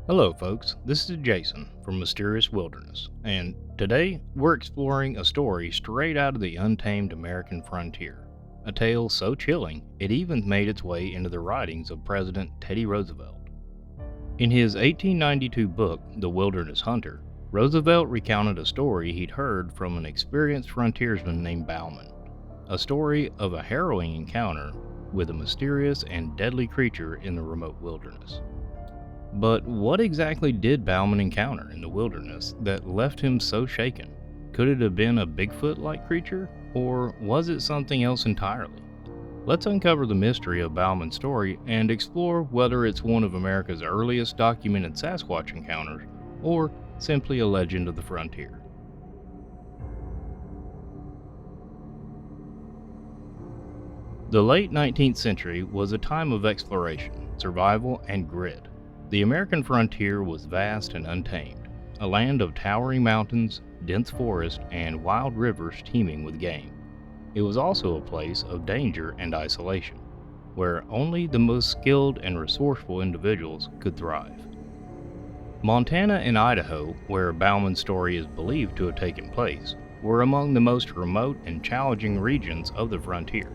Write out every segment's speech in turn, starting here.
Hello, folks. This is Jason from Mysterious Wilderness, and today we're exploring a story straight out of the untamed American frontier. A tale so chilling it even made its way into the writings of President Teddy Roosevelt. In his 1892 book, The Wilderness Hunter, Roosevelt recounted a story he'd heard from an experienced frontiersman named Bauman, a story of a harrowing encounter with a mysterious and deadly creature in the remote wilderness. But what exactly did Bauman encounter in the wilderness that left him so shaken? Could it have been a Bigfoot like creature, or was it something else entirely? Let's uncover the mystery of Bauman's story and explore whether it's one of America's earliest documented Sasquatch encounters or simply a legend of the frontier. The late 19th century was a time of exploration, survival, and grit. The American frontier was vast and untamed, a land of towering mountains, dense forests, and wild rivers teeming with game. It was also a place of danger and isolation, where only the most skilled and resourceful individuals could thrive. Montana and Idaho, where Baumans Story is believed to have taken place, were among the most remote and challenging regions of the frontier.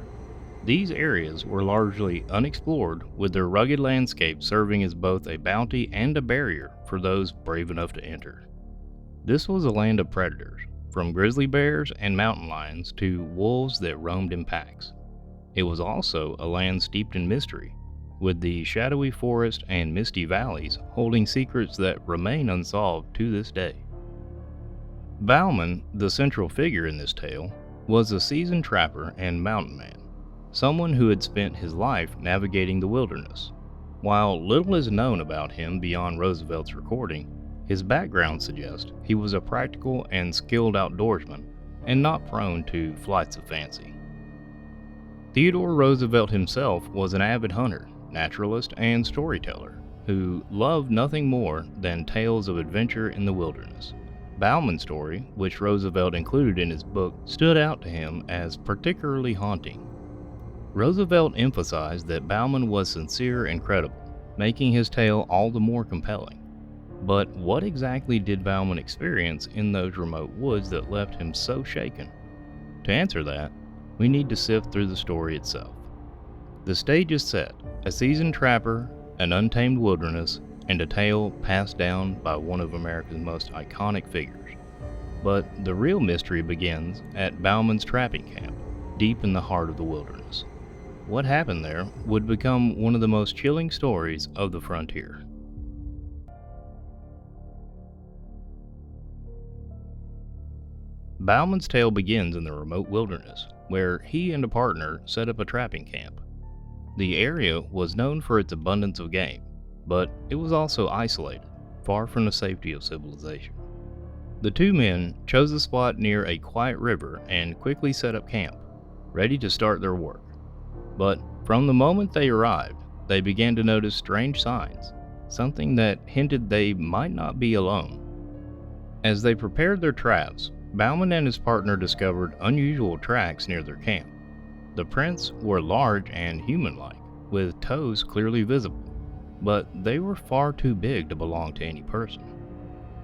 These areas were largely unexplored, with their rugged landscape serving as both a bounty and a barrier for those brave enough to enter. This was a land of predators, from grizzly bears and mountain lions to wolves that roamed in packs. It was also a land steeped in mystery, with the shadowy forest and misty valleys holding secrets that remain unsolved to this day. Bauman, the central figure in this tale, was a seasoned trapper and mountain man, someone who had spent his life navigating the wilderness. While little is known about him beyond Roosevelt's recording, his background suggests he was a practical and skilled outdoorsman and not prone to flights of fancy. Theodore Roosevelt himself was an avid hunter, naturalist, and storyteller who loved nothing more than tales of adventure in the wilderness. Baumans Story, which Roosevelt included in his book, stood out to him as particularly haunting. Roosevelt emphasized that Bauman was sincere and credible, making his tale all the more compelling. But what exactly did Bauman experience in those remote woods that left him so shaken? To answer that, we need to sift through the story itself. The stage is set: a seasoned trapper, an untamed wilderness, and a tale passed down by one of America's most iconic figures. But the real mystery begins at Bauman's trapping camp, deep in the heart of the wilderness. What happened there would become one of the most chilling stories of the frontier. Bauman's tale begins in the remote wilderness, where he and a partner set up a trapping camp. The area was known for its abundance of game, but it was also isolated, far from the safety of civilization. The two men chose a spot near a quiet river and quickly set up camp, ready to start their work. But from the moment they arrived, they began to notice strange signs, something that hinted they might not be alone. As they prepared their traps, Bauman and his partner discovered unusual tracks near their camp. The prints were large and human-like, with toes clearly visible, but they were far too big to belong to any person.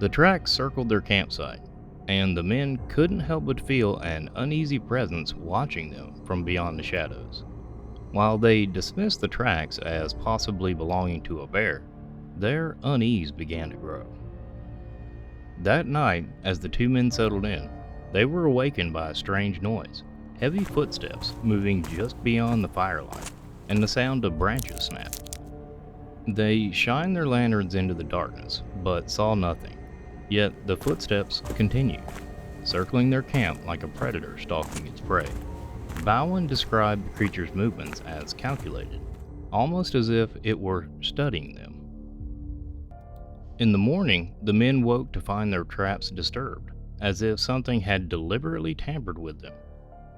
The tracks circled their campsite, and the men couldn't help but feel an uneasy presence watching them from beyond the shadows. While they dismissed the tracks as possibly belonging to a bear, their unease began to grow. That night, as the two men settled in, they were awakened by a strange noise, heavy footsteps moving just beyond the firelight, and the sound of branches snapping. They shined their lanterns into the darkness, but saw nothing. Yet the footsteps continued, circling their camp like a predator stalking its prey. Bauman described the creature's movements as calculated, almost as if it were studying them. In the morning, the men woke to find their traps disturbed, as if something had deliberately tampered with them.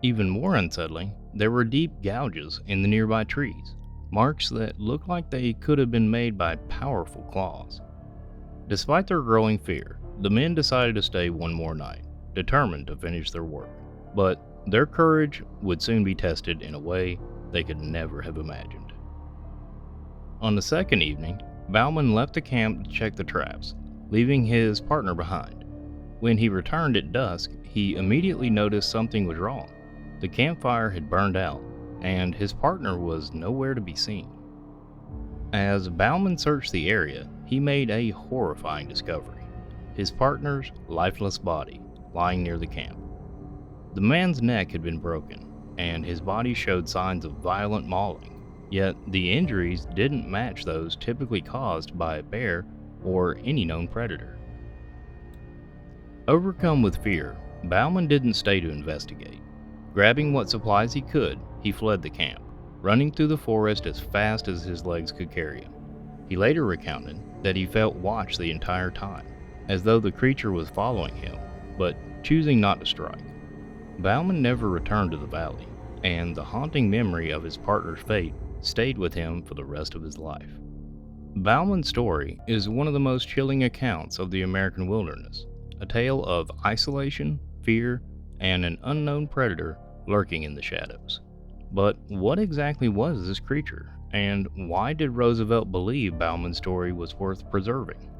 Even more unsettling, there were deep gouges in the nearby trees, marks that looked like they could have been made by powerful claws. Despite their growing fear, the men decided to stay one more night, determined to finish their work. But their courage would soon be tested in a way they could never have imagined. On the second evening, Bauman left the camp to check the traps, leaving his partner behind. When he returned at dusk, he immediately noticed something was wrong. The campfire had burned out, and his partner was nowhere to be seen. As Bauman searched the area, he made a horrifying discovery: his partner's lifeless body lying near the camp. The man's neck had been broken, and his body showed signs of violent mauling, yet the injuries didn't match those typically caused by a bear or any known predator. Overcome with fear, Bauman didn't stay to investigate. Grabbing what supplies he could, he fled the camp, running through the forest as fast as his legs could carry him. He later recounted that he felt watched the entire time, as though the creature was following him, but choosing not to strike. Bauman never returned to the valley, and the haunting memory of his partner's fate stayed with him for the rest of his life. Baumans Story is one of the most chilling accounts of the American wilderness, a tale of isolation, fear, and an unknown predator lurking in the shadows. But what exactly was this creature, and why did Roosevelt believe Baumans Story was worth preserving?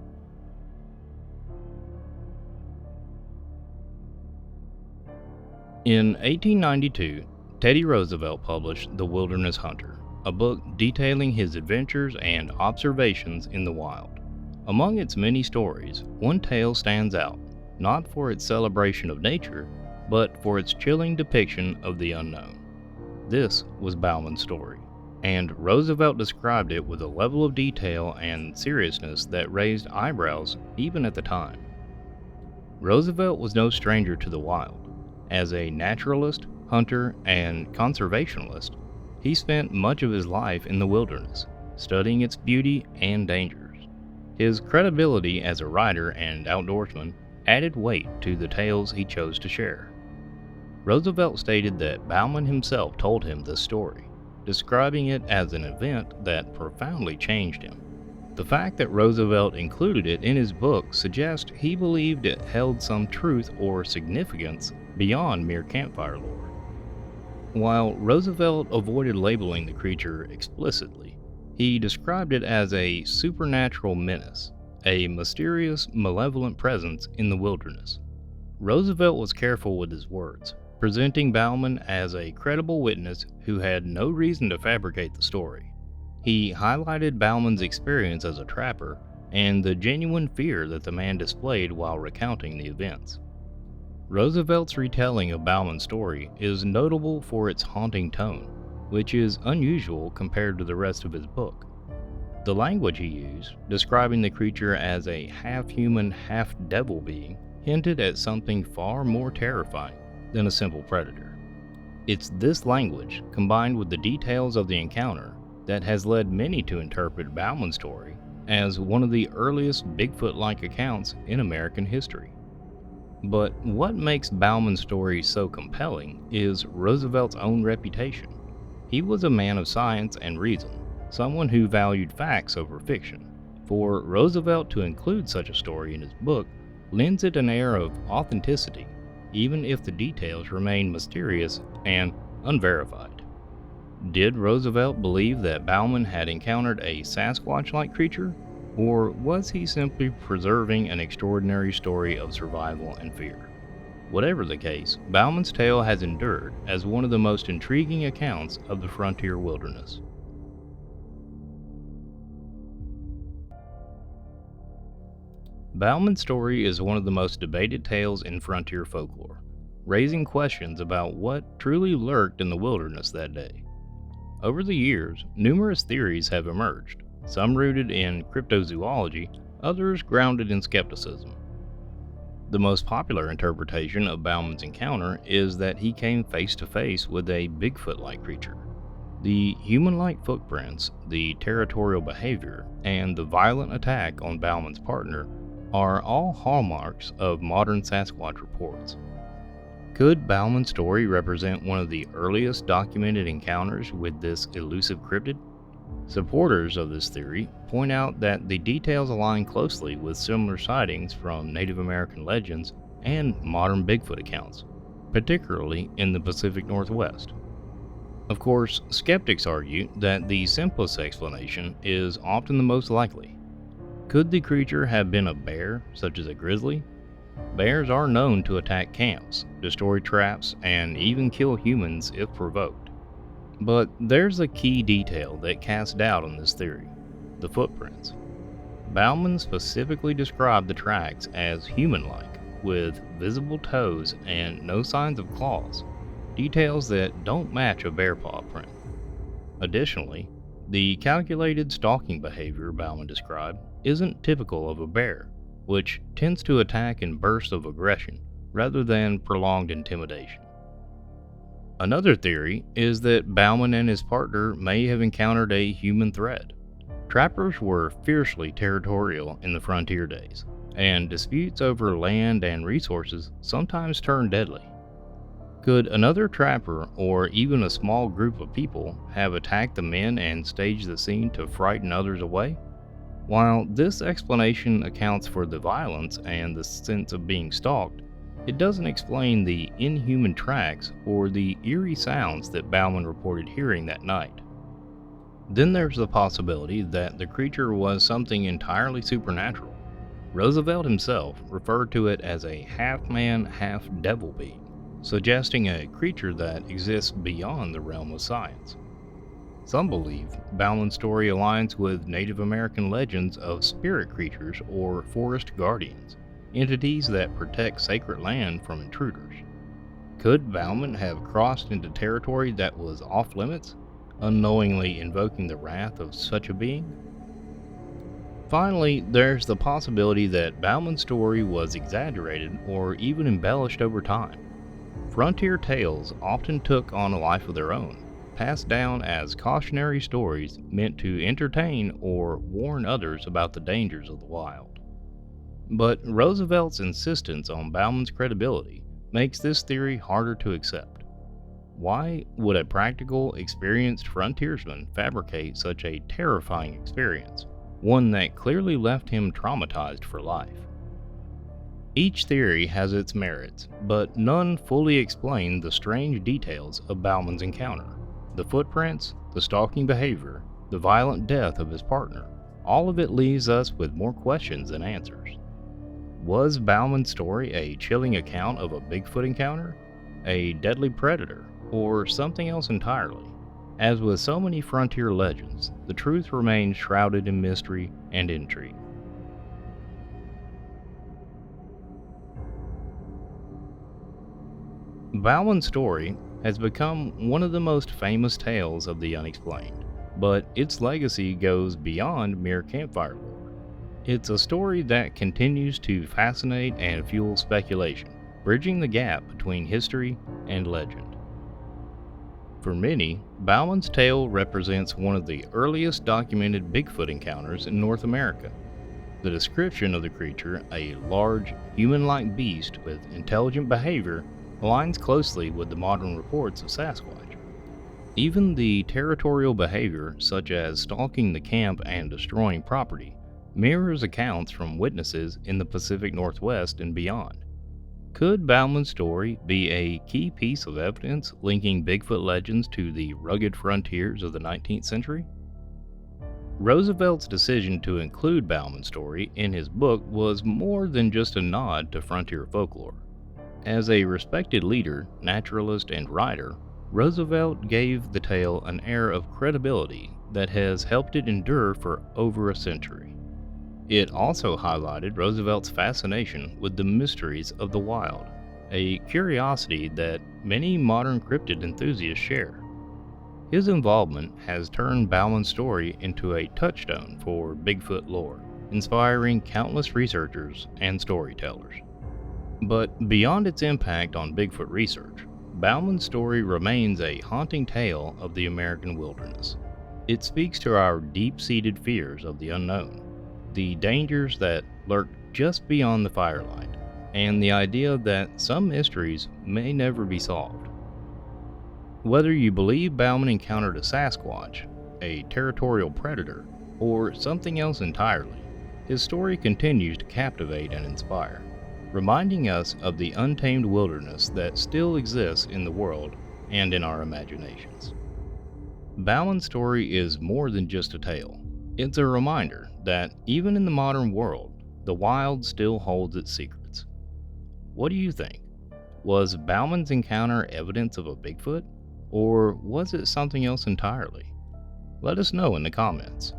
In 1892, Teddy Roosevelt published The Wilderness Hunter, a book detailing his adventures and observations in the wild. Among its many stories, one tale stands out, not for its celebration of nature, but for its chilling depiction of the unknown. This was Baumans Story, and Roosevelt described it with a level of detail and seriousness that raised eyebrows even at the time. Roosevelt was no stranger to the wild. As a naturalist, hunter, and conservationist, he spent much of his life in the wilderness, studying its beauty and dangers. His credibility as a writer and outdoorsman added weight to the tales he chose to share. Roosevelt stated that Bauman himself told him this story, describing it as an event that profoundly changed him. The fact that Roosevelt included it in his book suggests he believed it held some truth or significance beyond mere campfire lore. While Roosevelt avoided labeling the creature explicitly, he described it as a supernatural menace, a mysterious, malevolent presence in the wilderness. Roosevelt was careful with his words, presenting Bauman as a credible witness who had no reason to fabricate the story. He highlighted Bauman's experience as a trapper and the genuine fear that the man displayed while recounting the events. Roosevelt's retelling of Bauman's story is notable for its haunting tone, which is unusual compared to the rest of his book. The language he used, describing the creature as a half-human, half-devil being, hinted at something far more terrifying than a simple predator. It's this language, combined with the details of the encounter, that has led many to interpret Bauman's story as one of the earliest Bigfoot-like accounts in American history. But what makes Bauman's story so compelling is Roosevelt's own reputation. He was a man of science and reason, someone who valued facts over fiction. For Roosevelt to include such a story in his book lends it an air of authenticity, even if the details remain mysterious and unverified. Did Roosevelt believe that Bauman had encountered a Sasquatch-like creature, or was he simply preserving an extraordinary story of survival and fear? Whatever the case, Bauman's tale has endured as one of the most intriguing accounts of the frontier wilderness. Bauman's story is one of the most debated tales in frontier folklore, raising questions about what truly lurked in the wilderness that day. Over the years, numerous theories have emerged, some rooted in cryptozoology, others grounded in skepticism. The most popular interpretation of Bauman's encounter is that he came face to face with a Bigfoot-like creature. The human-like footprints, the territorial behavior, and the violent attack on Bauman's partner are all hallmarks of modern Sasquatch reports. Could Bauman's story represent one of the earliest documented encounters with this elusive cryptid? Supporters of this theory point out that the details align closely with similar sightings from Native American legends and modern Bigfoot accounts, particularly in the Pacific Northwest. Of course, skeptics argue that the simplest explanation is often the most likely, Could the creature have been a bear, such as a grizzly? Bears are known to attack camps, destroy traps, and even kill humans if provoked. But there's a key detail that casts doubt on this theory: the footprints. Bauman specifically described the tracks as human-like, with visible toes and no signs of claws, details that don't match a bear paw print. Additionally, the calculated stalking behavior Bauman described isn't typical of a bear, which tends to attack in bursts of aggression rather than prolonged intimidation. Another theory is that Bauman and his partner may have encountered a human threat. Trappers were fiercely territorial in the frontier days, and disputes over land and resources sometimes turned deadly. Could another trapper, or even a small group of people, have attacked the men and staged the scene to frighten others away? While this explanation accounts for the violence and the sense of being stalked, it doesn't explain the inhuman tracks or the eerie sounds that Bauman reported hearing that night. Then there's the possibility that the creature was something entirely supernatural. Roosevelt himself referred to it as a half-man, half-devil being, suggesting a creature that exists beyond the realm of science. Some believe Baumans Story aligns with Native American legends of spirit creatures or forest guardians, entities that protect sacred land from intruders. Could Bauman have crossed into territory that was off limits, unknowingly invoking the wrath of such a being? Finally, there's the possibility that Bauman's story was exaggerated or even embellished over time. Frontier tales often took on a life of their own, passed down as cautionary stories meant to entertain or warn others about the dangers of the wild. But Roosevelt's insistence on Bauman's credibility makes this theory harder to accept. Why would a practical, experienced frontiersman fabricate such a terrifying experience, one that clearly left him traumatized for life? Each theory has its merits, but none fully explain the strange details of Bauman's encounter. The footprints, the stalking behavior, the violent death of his partner, all of it leaves us with more questions than answers. Was Bauman's story a chilling account of a Bigfoot encounter, a deadly predator, or something else entirely? As with so many frontier legends, the truth remains shrouded in mystery and intrigue. Bauman's story has become one of the most famous tales of the unexplained, but its legacy goes beyond mere campfire lore. It's a story that continues to fascinate and fuel speculation, bridging the gap between history and legend. For many, Bauman's tale represents one of the earliest documented Bigfoot encounters in North America. The description of the creature, a large, human-like beast with intelligent behavior, aligns closely with the modern reports of Sasquatch. Even the territorial behavior, such as stalking the camp and destroying property, mirrors accounts from witnesses in the Pacific Northwest and beyond. Could Bauman's story be a key piece of evidence linking Bigfoot legends to the rugged frontiers of the 19th century? Roosevelt's decision to include Bauman's story in his book was more than just a nod to frontier folklore. As a respected leader, naturalist, and writer, Roosevelt gave the tale an air of credibility that has helped it endure for over a century. It also highlighted Roosevelt's fascination with the mysteries of the wild, a curiosity that many modern cryptid enthusiasts share. His involvement has turned Bauman's story into a touchstone for Bigfoot lore, inspiring countless researchers and storytellers. But beyond its impact on Bigfoot research, Bauman's story remains a haunting tale of the American wilderness. It speaks to our deep-seated fears of the unknown, the dangers that lurk just beyond the firelight, and the idea that some mysteries may never be solved. Whether you believe Bauman encountered a Sasquatch, a territorial predator, or something else entirely, his story continues to captivate and inspire, reminding us of the untamed wilderness that still exists in the world and in our imaginations. Bauman's story is more than just a tale. It's a reminder that even in the modern world, the wild still holds its secrets. What do you think? Was Bauman's encounter evidence of a Bigfoot? Or was it something else entirely? Let us know in the comments.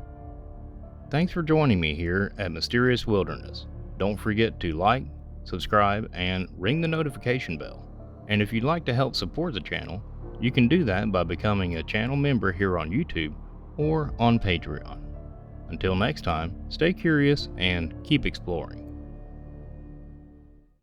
Thanks for joining me here at Mysterious Wilderness. Don't forget to like, subscribe, and ring the notification bell. And if you'd like to help support the channel, you can do that by becoming a channel member here on YouTube or on Patreon. Until next time, stay curious and keep exploring.